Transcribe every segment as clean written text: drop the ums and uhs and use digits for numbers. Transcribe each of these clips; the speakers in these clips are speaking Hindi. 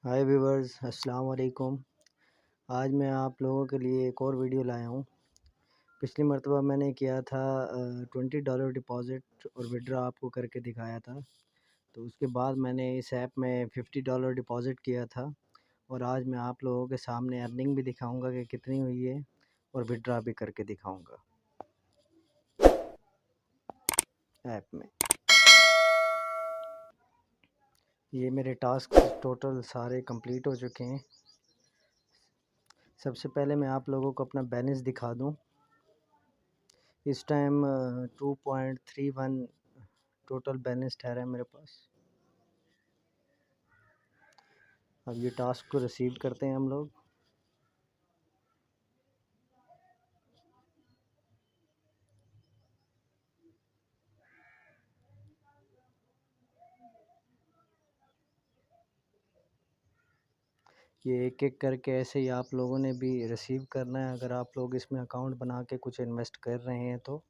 हाय व्यूवर्स, अस्सलाम वालेकुम। आज मैं आप लोगों के लिए एक और वीडियो लाया हूँ। पिछली मर्तबा मैंने किया था $20 डिपॉज़िट और विड्रॉ आपको करके दिखाया था। तो उसके बाद मैंने इस ऐप में $50 डिपॉज़िट किया था और आज मैं आप लोगों के सामने अर्निंग भी दिखाऊंगा कि कितनी हुई है और विड्रॉ भी करके दिखाऊंगा ऐप में। ये मेरे टास्क टोटल सारे कंप्लीट हो चुके हैं। सबसे पहले मैं आप लोगों को अपना बैलेंस दिखा दूँ। इस टाइम 2.31 टोटल बैलेंस ठहरा है मेरे पास। अब ये टास्क को रिसीव करते हैं हम लोग। ये एक एक करके ऐसे ही आप लोगों ने भी रिसीव करना है, अगर आप लोग इसमें अकाउंट बना के कुछ इन्वेस्ट कर रहे हैं तो।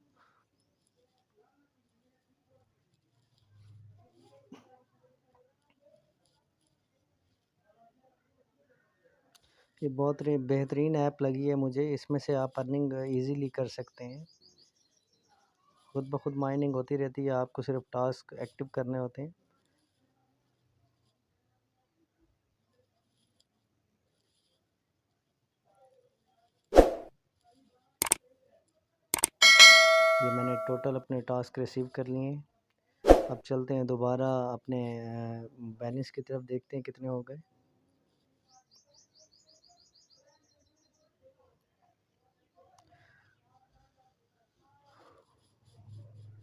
ये बहुत बेहतरीन ऐप लगी है मुझे। इसमें से आप अर्निंग इजीली कर सकते हैं। खुद ब खुद माइनिंग होती रहती है, आपको सिर्फ टास्क एक्टिव करने होते हैं। ये मैंने टोटल अपने टास्क रिसीव कर लिए हैं। अब चलते हैं दोबारा अपने बैलेंस की तरफ, देखते हैं कितने हो गए।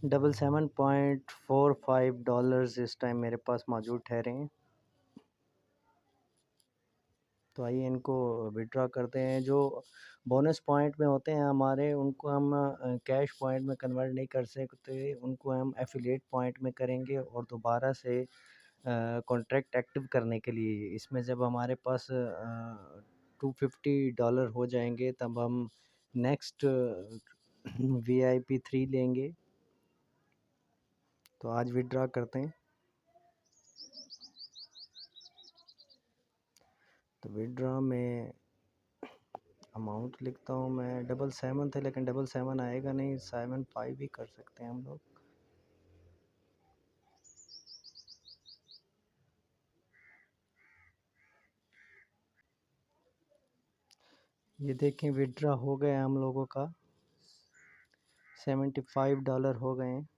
$7.45 इस टाइम मेरे पास मौजूद ठहरे हैं। तो आइए इनको विड्रॉ करते हैं। जो बोनस पॉइंट में होते हैं हमारे, उनको हम कैश पॉइंट में कन्वर्ट नहीं कर सकते, उनको हम एफिलिएट पॉइंट में करेंगे और दोबारा से कॉन्ट्रैक्ट एक्टिव करने के लिए इसमें जब हमारे पास $250 हो जाएंगे तब हम नेक्स्ट VIP 3 लेंगे। तो आज विड्रॉ करते हैं। तो विड्रॉ में अमाउंट लिखता हूँ मैं। 777 था लेकिन 777 आएगा नहीं, 75 ही कर सकते हैं हम लोग। ये देखें विड्रॉ हो गया हम लोगों का, $75 हो गए हैं।